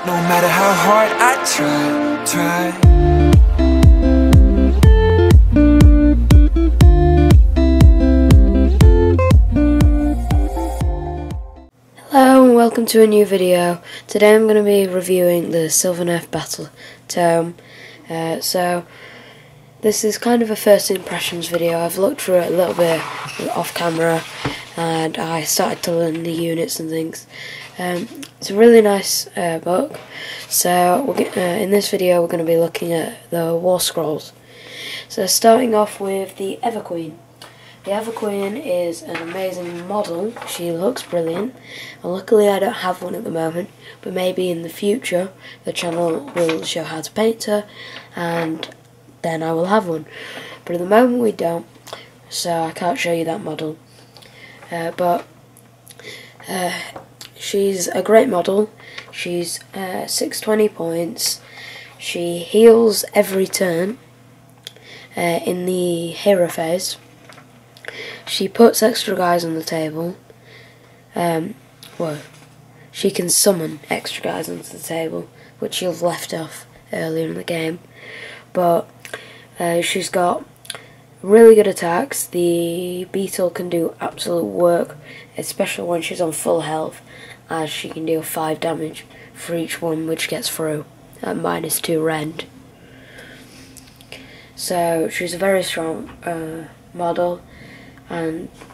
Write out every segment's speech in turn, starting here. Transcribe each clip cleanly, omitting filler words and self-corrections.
No matter how hard I try. Hello and welcome to a new video. Today I'm going to be reviewing the Sylvaneth Battletome. So this is kind of a first impressions video. I've looked through it a little bit off camera and I started to learn the units and things. It's a really nice book. So in this video we're going to be looking at the Warscrolls. So starting off with the Everqueen. The Everqueen is an amazing model. She looks brilliant, and luckily I don't have one at the moment, but maybe in the future the channel will show how to paint her and then I will have one. But at the moment we don't, so I can't show you that model. But she's a great model. She's 620 points. She heals every turn in the hero phase. She puts extra guys on the table. She can summon extra guys onto the table, which you've left off earlier in the game. But she's got really good attacks. The beetle can do absolute work, especially when she's on full health, as she can deal 5 damage for each one which gets through at -2 rend. So she's a very strong model,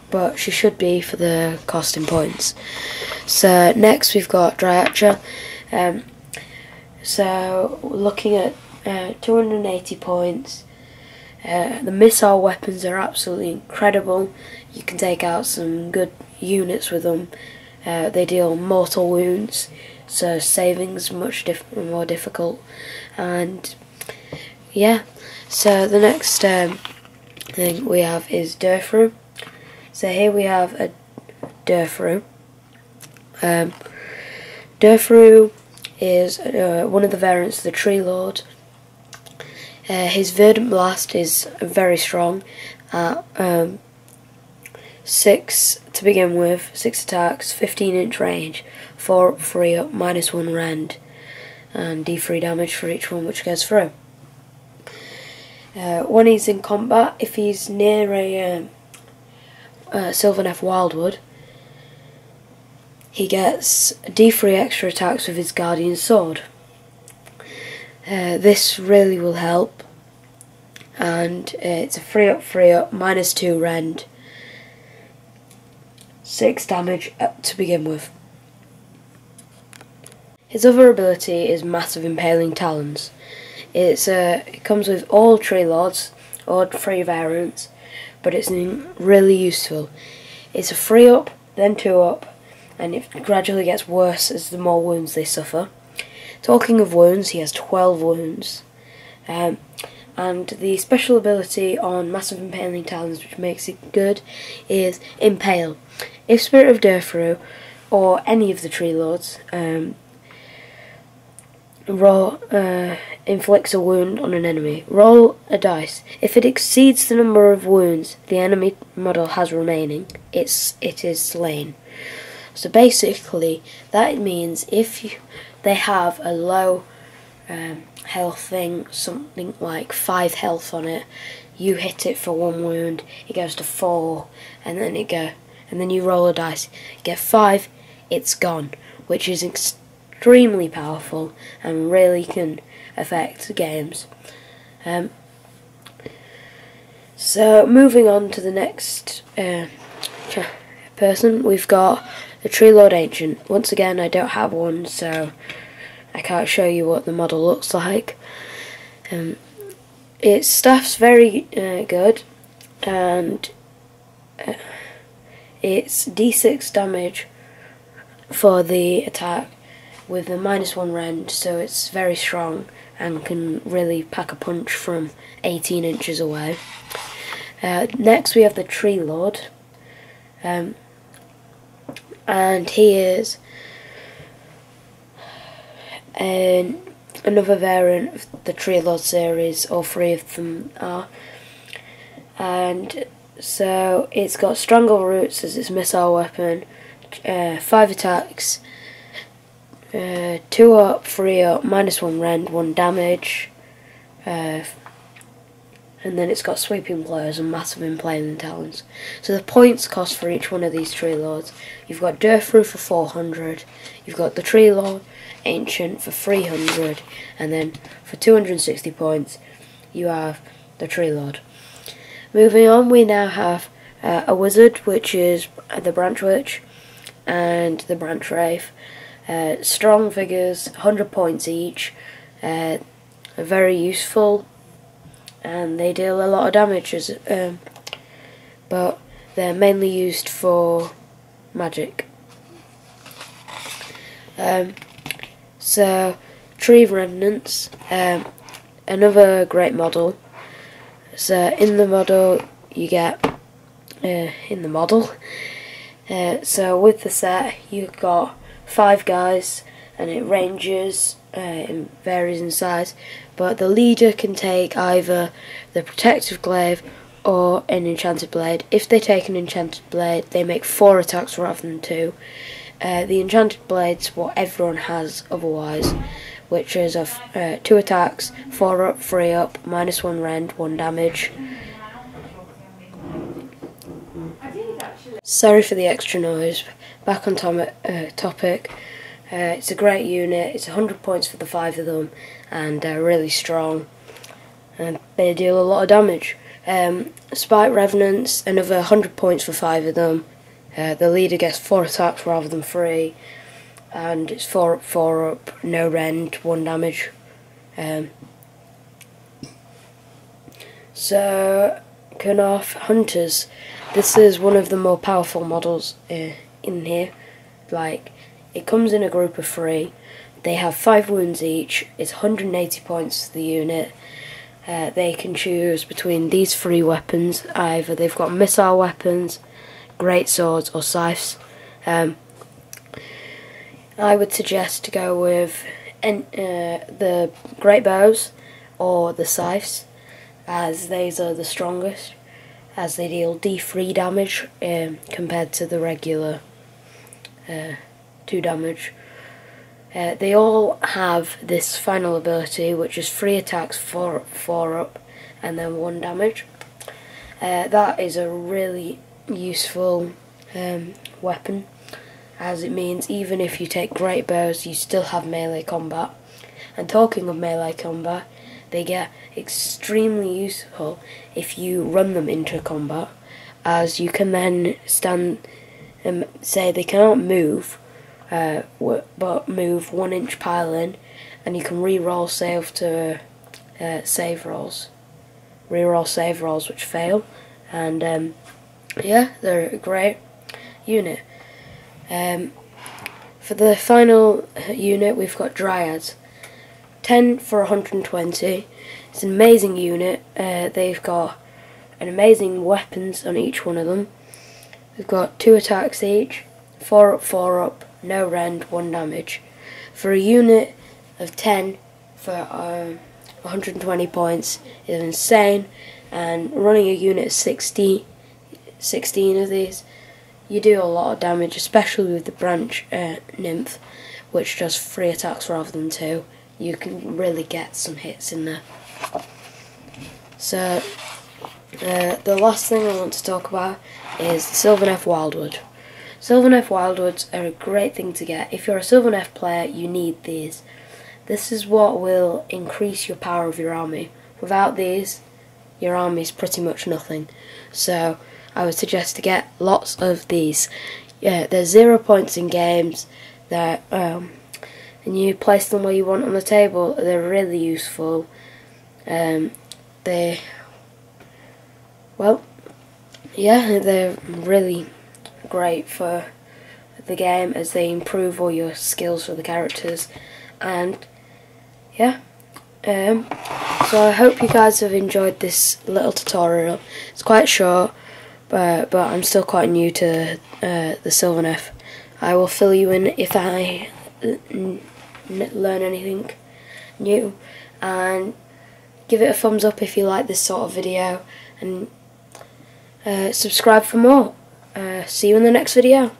but she should be for the costing points. So next we've got Dryarcher. So looking at 280 points. The missile weapons are absolutely incredible. You can take out some good units with them. They deal mortal wounds, so saving's much more difficult. And yeah, so the next thing we have is Durthrough. So here we have a Durthrough. Durthrough is one of the variants of the Tree Lord. His Verdant Blast is very strong at 6 to begin with, 6 attacks, 15-inch range, 4 up, 3 up, -1 rend, and D3 damage for each one which goes through. When he's in combat, if he's near a Sylvaneth Wildwood, he gets D3 extra attacks with his Guardian Sword. This really will help, and it's a 3 up, 3 up, -2 rend, 6 damage to begin with. His other ability is Massive Impaling Talons. It comes with all Tree Lords, or 3 variants, but it's really useful. It's a 3 up, then 2 up, and it gradually gets worse as the more wounds they suffer. Talking of wounds, he has 12 wounds. And the special ability on Massive Impaling Talons, which makes it good, is Impale. If Spirit of Durthrough, or any of the Tree Lords, inflicts a wound on an enemy, roll a dice. If it exceeds the number of wounds the enemy model has remaining, it is slain. So basically, that means if they have a low health thing, something like 5 health on it, you hit it for 1 wound, it goes to 4, and then you roll a dice, you get 5, it's gone, which is extremely powerful and really can affect games. So moving on to the next person, we've got the Tree Lord Ancient. Once again, I don't have one, so I can't show you what the model looks like. Its staff's very good, and it's D6 damage for the attack with a -1 rend, so it's very strong and can really pack a punch from 18 inches away. Next we have the Tree Lord, and he is another variant of the Tree Lord series, all 3 of them are, and so it's got Strangle Roots as its missile weapon, 5 attacks, 2 up, 3 up, -1 rend, 1 damage, and then it's got sweeping blows and massive impaling talons. So the points cost for each one of these tree lords: you've got Durthrough for 400, you've got the Tree Lord Ancient for 300, and then for 260 points you have the Tree Lord. Moving on, we now have a wizard, which is the Branch Witch and the Branch Wraith. Strong figures, 100 points each, are very useful, and they deal a lot of damage, but they're mainly used for magic. So, Tree Remnants, another great model. So in the model you get, so with the set you've got 5 guys, and it ranges, it varies in size, but the leader can take either the Protective Glaive or an Enchanted Blade. If they take an Enchanted Blade, they make 4 attacks rather than 2. The Enchanted Blade's what everyone has otherwise, which is of 2 attacks, 4 up, 3 up, -1 rend, 1 damage. Sorry for the extra noise. Back on topic. It's a great unit. It's 100 points for the 5 of them, and they're really strong, and they deal a lot of damage. Spike Revenants, another 100 points for 5 of them. The leader gets 4 attacks rather than 3, and it's 4 up, 4 up, no rend, 1 damage. So, Knarf Hunters. This is one of the more powerful models in here. Like, it comes in a group of 3. They have 5 wounds each. It's 180 points for the unit. They can choose between these 3 weapons. Either they've got missile weapons, great swords, or scythes. I would suggest to go with the great bows or the scythes, as these are the strongest, as they deal D3 damage compared to the regular 2 damage. They all have this final ability, which is 3 attacks, 4 up, and then 1 damage. That is a really useful weapon, as it means even if you take great bows, you still have melee combat. And talking of melee combat, they get extremely useful if you run them into combat, as you can then stand and say they cannot move, but move 1 inch piling, and you can re-roll save to save rolls, re-roll save rolls which fail, and yeah, they're a great unit. For the final unit, we've got Dryads. 10 for 120. It's an amazing unit. They've got an amazing weapons on each one of them. We've got 2 attacks each, 4 up, 4 up, no rend, 1 damage. For a unit of 10 for 120 points is insane, and running a unit of 16 of these, you do a lot of damage, especially with the Branch Nymph, which does 3 attacks rather than 2. You can really get some hits in there. So, the last thing I want to talk about is the Sylvaneth Wildwood. Sylvaneth Wildwoods are a great thing to get. If you're a Sylvaneth player, you need these. This is what will increase your power of your army. Without these, your army is pretty much nothing. So, I would suggest to get lots of these. Yeah, there's 0 points in games. They're and you place them where you want on the table. They're really useful. They're really great for the game, as they improve all your skills for the characters. And yeah, so I hope you guys have enjoyed this little tutorial. It's quite short, but I'm still quite new to the Sylvaneth. I will fill you in if I learn anything new, and give it a thumbs up if you like this sort of video, and subscribe for more. See you in the next video.